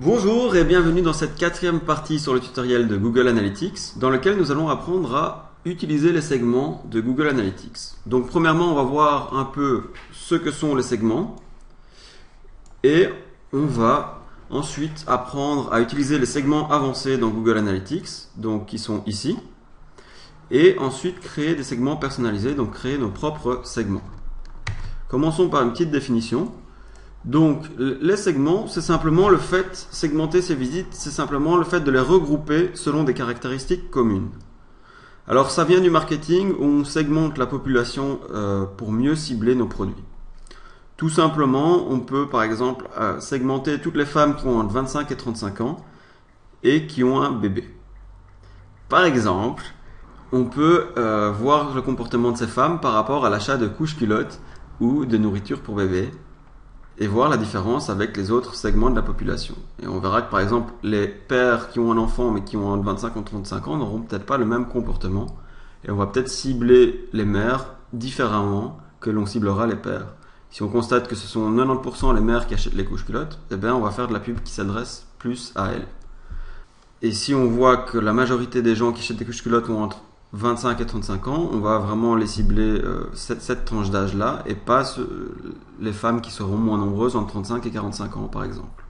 Bonjour et bienvenue dans cette quatrième partie sur le tutoriel de Google Analytics dans lequel nous allons apprendre à utiliser les segments de Google Analytics. Donc premièrement on va voir un peu ce que sont les segments et on va ensuite apprendre à utiliser les segments avancés dans Google Analytics, donc qui sont ici, et ensuite créer des segments personnalisés, donc créer nos propres segments. Commençons par une petite définition. Donc, les segments, c'est simplement le fait, segmenter ces visites, c'est simplement le fait de les regrouper selon des caractéristiques communes. Alors, ça vient du marketing où on segmente la population pour mieux cibler nos produits. Tout simplement, on peut par exemple segmenter toutes les femmes qui ont entre 25 et 35 ans et qui ont un bébé. Par exemple, on peut voir le comportement de ces femmes par rapport à l'achat de couches-culottes ou de nourriture pour bébé, et voir la différence avec les autres segments de la population. Et on verra que par exemple les pères qui ont un enfant mais qui ont entre 25 et 35 ans n'auront peut-être pas le même comportement, et on va peut-être cibler les mères différemment que l'on ciblera les pères. Si on constate que ce sont 90% les mères qui achètent les couches-culottes, eh bien on va faire de la pub qui s'adresse plus à elles. Et si on voit que la majorité des gens qui achètent des couches-culottes ont entre 25 et 35 ans, on va vraiment les cibler cette tranche d'âge-là et pas les femmes qui seront moins nombreuses entre 35 et 45 ans par exemple.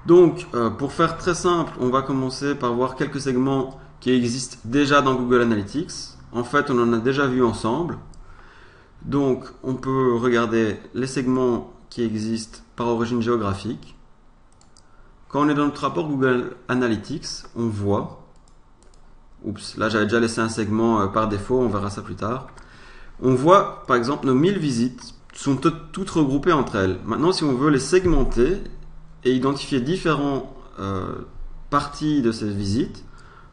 Donc pour faire très simple, on va commencer par voir quelques segments qui existent déjà dans Google Analytics. En fait, on en a déjà vu ensemble. Donc on peut regarder les segments qui existent par origine géographique. Quand on est dans notre rapport Google Analytics, on voit... Oups, là j'avais déjà laissé un segment par défaut, on verra ça plus tard. On voit par exemple nos 1000 visites sont toutes regroupées entre elles. Maintenant si on veut les segmenter et identifier différentes parties de ces visites,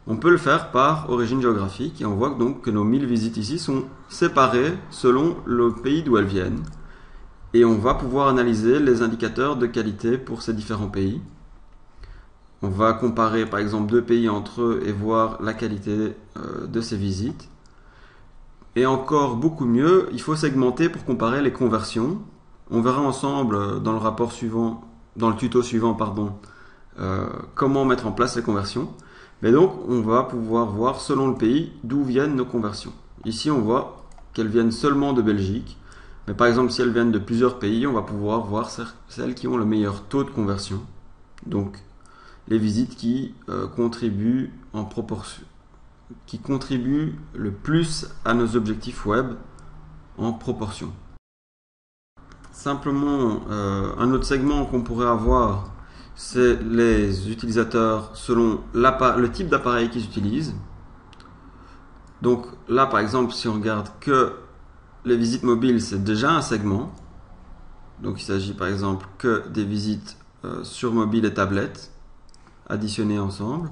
on peut le faire par origine géographique et on voit donc que nos 1000 visites ici sont séparées selon le pays d'où elles viennent. Et on va pouvoir analyser les indicateurs de qualité pour ces différents pays. On va comparer par exemple deux pays entre eux et voir la qualité de ces visites. Et encore beaucoup mieux, il faut segmenter pour comparer les conversions. On verra ensemble dans le rapport suivant, dans le tuto suivant, comment mettre en place les conversions. Mais donc, on va pouvoir voir selon le pays d'où viennent nos conversions. Ici, on voit qu'elles viennent seulement de Belgique. Mais par exemple, si elles viennent de plusieurs pays, on va pouvoir voir celles qui ont le meilleur taux de conversion. Donc, les visites qui contribuent en proportion, qui contribuent le plus à nos objectifs web en proportion. Simplement, un autre segment qu'on pourrait avoir, c'est les utilisateurs selon le type d'appareil qu'ils utilisent. Donc là, par exemple, si on regarde que les visites mobiles, c'est déjà un segment. Donc il s'agit par exemple que des visites sur mobile et tablette additionnés ensemble,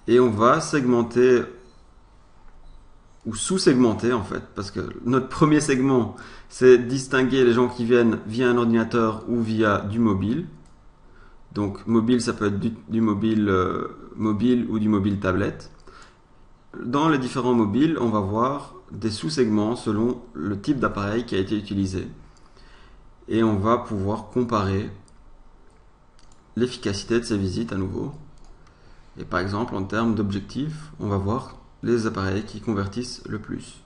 et on va segmenter ou sous-segmenter en fait, parce que notre premier segment c'est distinguer les gens qui viennent via un ordinateur ou via du mobile. Donc mobile, ça peut être du mobile mobile ou du mobile tablette. Dans les différents mobiles, on va voir des sous-segments selon le type d'appareil qui a été utilisé, et on va pouvoir comparer l'efficacité de ces visites à nouveau. Et par exemple, en termes d'objectifs, on va voir les appareils qui convertissent le plus.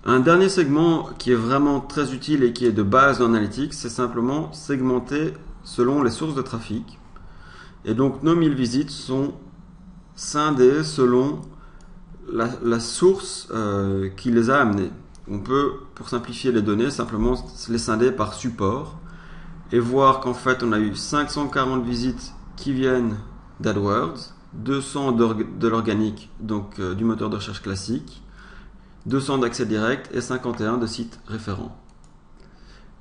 Un dernier segment qui est vraiment très utile et qui est de base dans Analytics, c'est simplement segmenter selon les sources de trafic. Et donc nos 1000 visites sont scindées selon la source qui les a amenées. On peut, pour simplifier les données, simplement les scinder par support et voir qu'en fait on a eu 540 visites qui viennent d'AdWords, 200 de l'organique, donc du moteur de recherche classique, 200 d'accès direct et 51 de sites référents.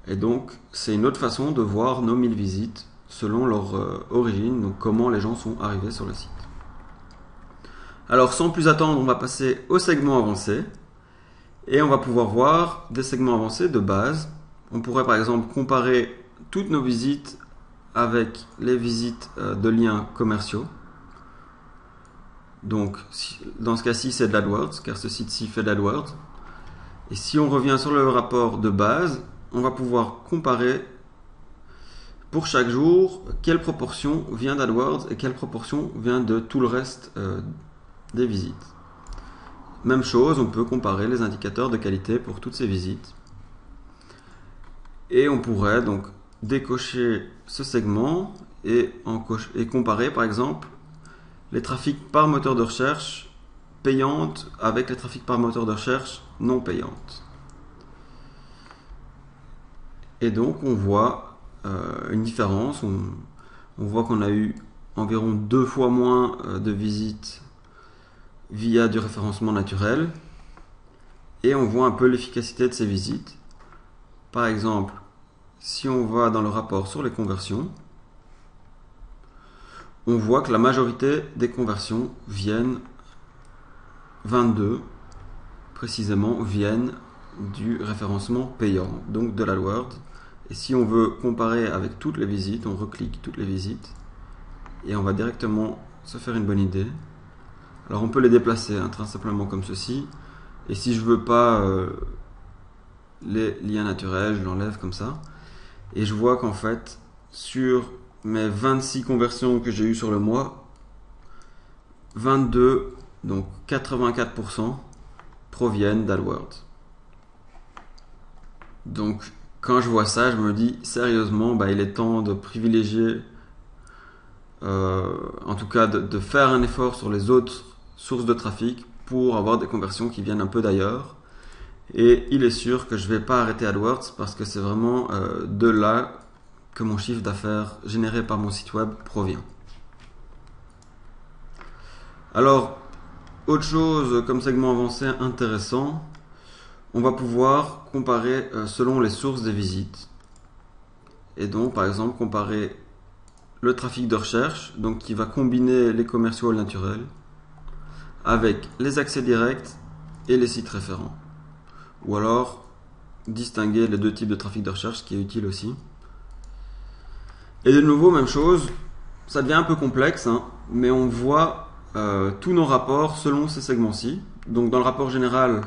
Et donc c'est une autre façon de voir nos 1000 visites selon leur origine, donc comment les gens sont arrivés sur le site. Alors sans plus attendre, on va passer au segment avancé et on va pouvoir voir des segments avancés de base. On pourrait par exemple comparer toutes nos visites avec les visites de liens commerciaux. Donc dans ce cas-ci c'est de l'AdWords, car ce site-ci fait de l'AdWords. Et si on revient sur le rapport de base, on va pouvoir comparer pour chaque jour, quelle proportion vient d'AdWords et quelle proportion vient de tout le reste des visites. Même chose, on peut comparer les indicateurs de qualité pour toutes ces visites. Et on pourrait donc décocher ce segment et comparer par exemple les trafics par moteur de recherche payantes avec les trafics par moteur de recherche non payantes. Et donc on voit une différence, on voit qu'on a eu environ 2 fois moins de visites via du référencement naturel, et on voit un peu l'efficacité de ces visites. Par exemple, si on va dans le rapport sur les conversions, on voit que la majorité des conversions viennent, 22 précisément, viennent du référencement payant, donc de l'AdWords. Et si on veut comparer avec toutes les visites, on reclique toutes les visites et on va directement se faire une bonne idée. Alors on peut les déplacer très simplement comme ceci. Et si je veux pas les liens naturels, je l'enlève comme ça. Et je vois qu'en fait, sur mes 26 conversions que j'ai eues sur le mois, 22, donc 84% proviennent d'AdWords. Donc quand je vois ça, je me dis sérieusement, il est temps de privilégier, en tout cas de faire un effort sur les autres sources de trafic pour avoir des conversions qui viennent un peu d'ailleurs. Et il est sûr que je ne vais pas arrêter AdWords parce que c'est vraiment de là que mon chiffre d'affaires généré par mon site web provient. Alors, autre chose comme segment avancé intéressant, on va pouvoir comparer selon les sources des visites. Et donc, par exemple, comparer le trafic de recherche, donc qui va combiner les commerciaux naturels, avec les accès directs et les sites référents. Ou alors, distinguer les deux types de trafic de recherche, ce qui est utile aussi. Et de nouveau, même chose, ça devient un peu complexe, mais on voit tous nos rapports selon ces segments-ci. Donc dans le rapport général,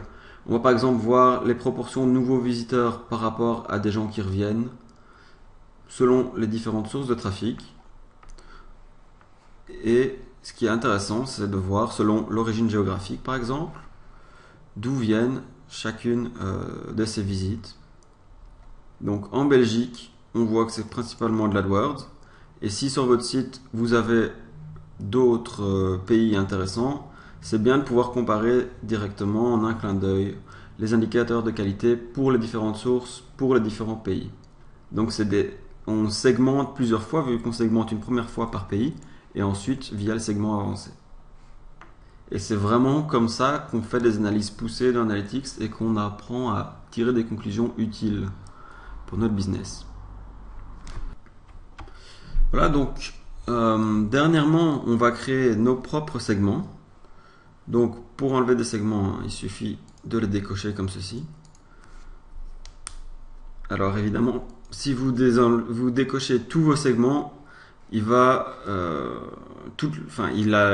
on va par exemple voir les proportions de nouveaux visiteurs par rapport à des gens qui reviennent, selon les différentes sources de trafic. Et ce qui est intéressant, c'est de voir selon l'origine géographique, par exemple, d'où viennent chacune de ces visites. Donc en Belgique, on voit que c'est principalement de l'AdWords. Et si sur votre site, vous avez d'autres pays intéressants, c'est bien de pouvoir comparer directement en un clin d'œil les indicateurs de qualité pour les différentes sources, pour les différents pays. Donc on segmente plusieurs fois, vu qu'on segmente une première fois par pays, et ensuite via le segment avancé. Et c'est vraiment comme ça qu'on fait des analyses poussées d'analytics et qu'on apprend à tirer des conclusions utiles pour notre business. Voilà, donc dernièrement, on va créer nos propres segments. Donc pour enlever des segments, il suffit de les décocher comme ceci. Alors évidemment, si vous décochez tous vos segments, il a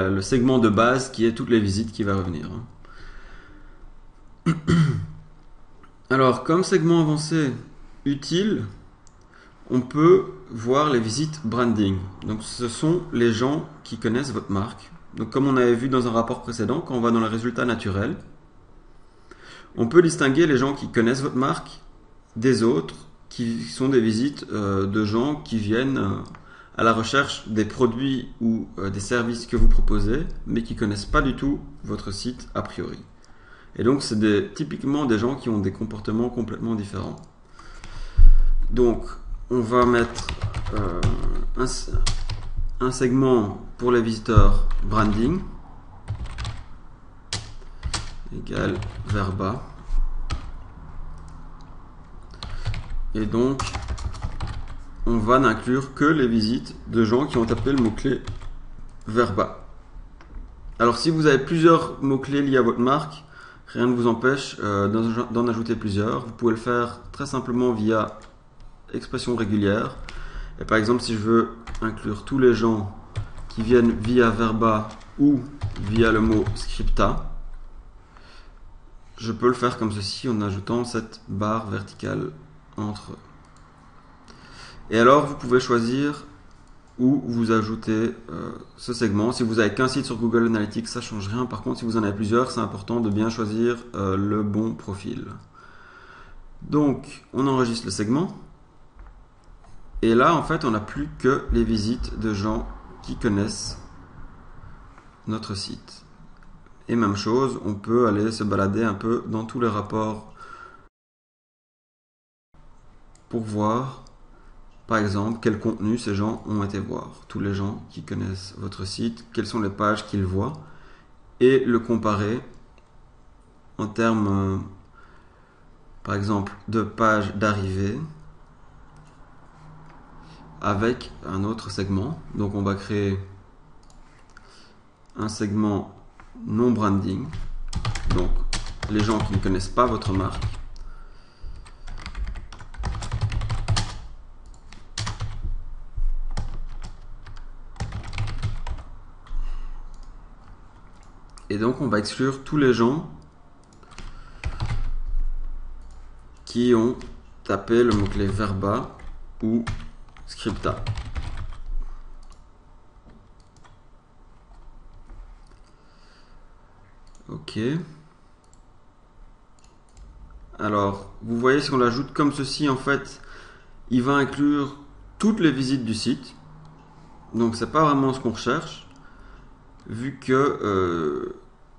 le segment de base qui est toutes les visites qui va revenir. Alors, comme segment avancé utile, on peut voir les visites branding. Donc, ce sont les gens qui connaissent votre marque. Donc, comme on avait vu dans un rapport précédent, quand on va dans les résultats naturels, on peut distinguer les gens qui connaissent votre marque des autres, qui sont des visites de gens qui viennent à la recherche des produits ou des services que vous proposez, mais qui ne connaissent pas du tout votre site a priori. Et donc, c'est typiquement des gens qui ont des comportements complètement différents. Donc, on va mettre un segment pour les visiteurs branding égale Verba. Et donc, on va n'inclure que les visites de gens qui ont tapé le mot-clé Verba. Alors si vous avez plusieurs mots-clés liés à votre marque, rien ne vous empêche d'en ajouter plusieurs. Vous pouvez le faire très simplement via expression régulière. Et par exemple, si je veux inclure tous les gens qui viennent via Verba ou via le mot Scripta, je peux le faire comme ceci en ajoutant cette barre verticale entre eux. Et alors, vous pouvez choisir où vous ajoutez ce segment. Si vous avez qu'un site sur Google Analytics, ça ne change rien. Par contre, si vous en avez plusieurs, c'est important de bien choisir le bon profil. Donc, on enregistre le segment. Et là, en fait, on n'a plus que les visites de gens qui connaissent notre site. Et même chose, on peut aller se balader un peu dans tous les rapports pour voir, par exemple, quel contenu ces gens ont été voir. Tous les gens qui connaissent votre site, quelles sont les pages qu'ils voient, et le comparer en termes, par exemple, de pages d'arrivée avec un autre segment. Donc on va créer un segment non branding, donc les gens qui ne connaissent pas votre marque. Et donc on va exclure tous les gens qui ont tapé le mot-clé Verba ou Scripta. Ok. Alors, vous voyez, si on l'ajoute comme ceci, en fait, il va inclure toutes les visites du site. Donc, c'est pas vraiment ce qu'on recherche, vu que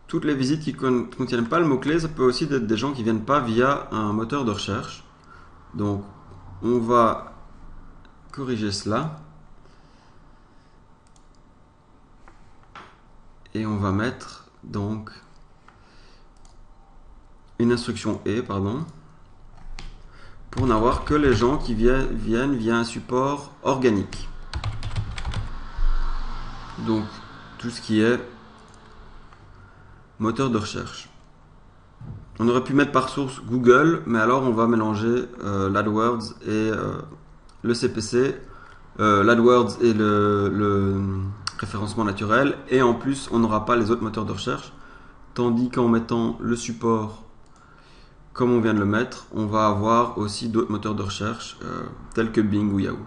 toutes les visites qui ne contiennent pas le mot-clé, ça peut aussi être des gens qui viennent pas via un moteur de recherche. Donc, on va corriger cela. Et on va mettre donc une instruction et, pour n'avoir que les gens qui viennent via un support organique. Donc, tout ce qui est moteur de recherche. On aurait pu mettre par source Google, mais alors on va mélanger l'AdWords et le CPC, l'AdWords et le référencement naturel, et en plus on n'aura pas les autres moteurs de recherche, tandis qu'en mettant le support comme on vient de le mettre, on va avoir aussi d'autres moteurs de recherche tels que Bing ou Yahoo.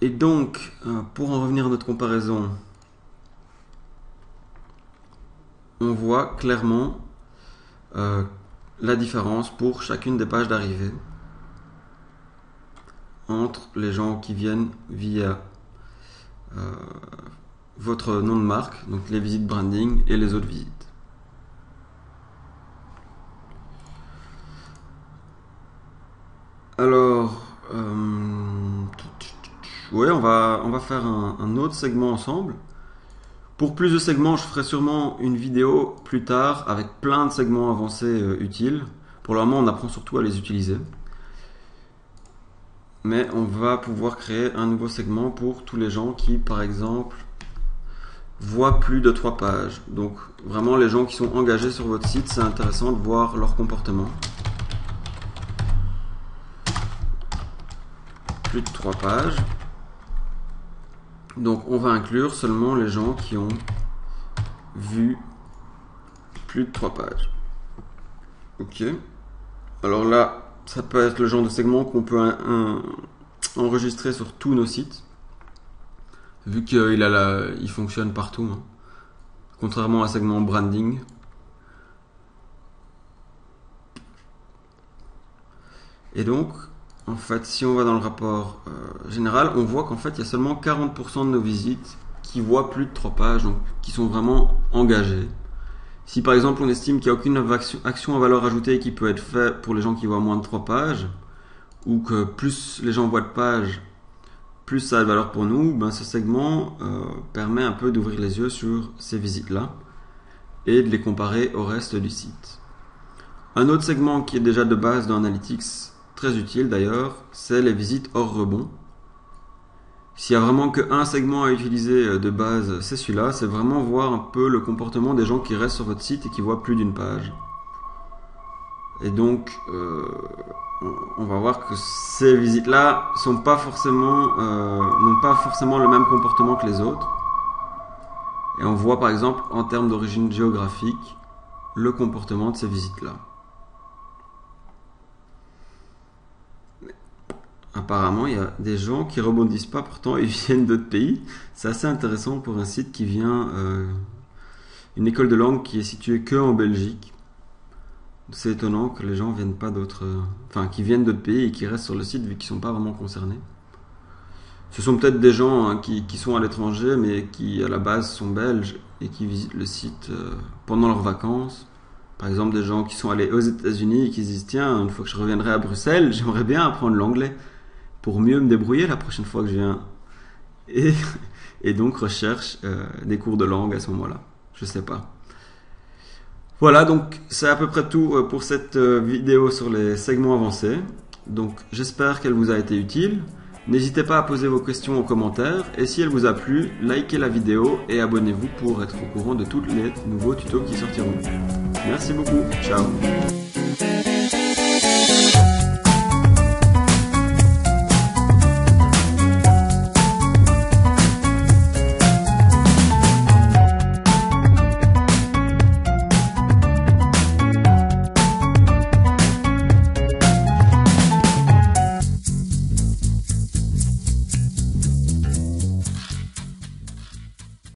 Et donc, pour en revenir à notre comparaison, on voit clairement la différence pour chacune des pages d'arrivée entre les gens qui viennent via votre nom de marque, donc les visites branding, et les autres visites. Alors, ouais, on va faire un autre segment ensemble. Pour plus de segments, je ferai sûrement une vidéo plus tard avec plein de segments avancés utiles. Pour le moment, on apprend surtout à les utiliser. Mais on va pouvoir créer un nouveau segment pour tous les gens qui, par exemple, voient plus de 3 pages. Donc, vraiment, les gens qui sont engagés sur votre site, c'est intéressant de voir leur comportement. Plus de 3 pages. Donc on va inclure seulement les gens qui ont vu plus de 3 pages. Ok. Alors là, ça peut être le genre de segment qu'on peut enregistrer sur tous nos sites, vu qu'il fonctionne partout, hein. Contrairement à un segment branding. Et donc, en fait, si on va dans le rapport général, on voit qu'en fait, il y a seulement 40% de nos visites qui voient plus de 3 pages, donc qui sont vraiment engagées. Si par exemple, on estime qu'il n'y a aucune action à valeur ajoutée qui peut être faite pour les gens qui voient moins de 3 pages, ou que plus les gens voient de pages, plus ça a de valeur pour nous, ben ce segment permet un peu d'ouvrir les yeux sur ces visites-là et de les comparer au reste du site. Un autre segment qui est déjà de base dans Analytics, très utile d'ailleurs, c'est les visites hors rebond. S'il y a vraiment qu'un segment à utiliser de base, c'est celui-là, c'est vraiment voir un peu le comportement des gens qui restent sur votre site et qui voient plus d'une page. Et donc, on va voir que ces visites-là n'ont pas forcément le même comportement que les autres. Et on voit par exemple en termes d'origine géographique le comportement de ces visites-là. apparemment, il y a des gens qui rebondissent pas, pourtant ils viennent d'autres pays. C'est assez intéressant pour un site qui vient, une école de langue qui est située que en Belgique. C'est étonnant que les gens viennent pas d'autres, enfin, qui viennent d'autres pays et qui restent sur le site vu qu'ils sont pas vraiment concernés. Ce sont peut-être des gens hein, qui sont à l'étranger mais qui à la base sont belges et qui visitent le site pendant leurs vacances. Par exemple, des gens qui sont allés aux États-Unis et qui se disent tiens, une fois que je reviendrai à Bruxelles, j'aimerais bien apprendre l'anglais pour mieux me débrouiller la prochaine fois que je viens. Et donc recherche des cours de langue à ce moment-là. Je sais pas. Voilà, donc c'est à peu près tout pour cette vidéo sur les segments avancés. Donc j'espère qu'elle vous a été utile. N'hésitez pas à poser vos questions en commentaire et si elle vous a plu, likez la vidéo et abonnez-vous pour être au courant de tous les nouveaux tutos qui sortiront. Merci beaucoup, ciao.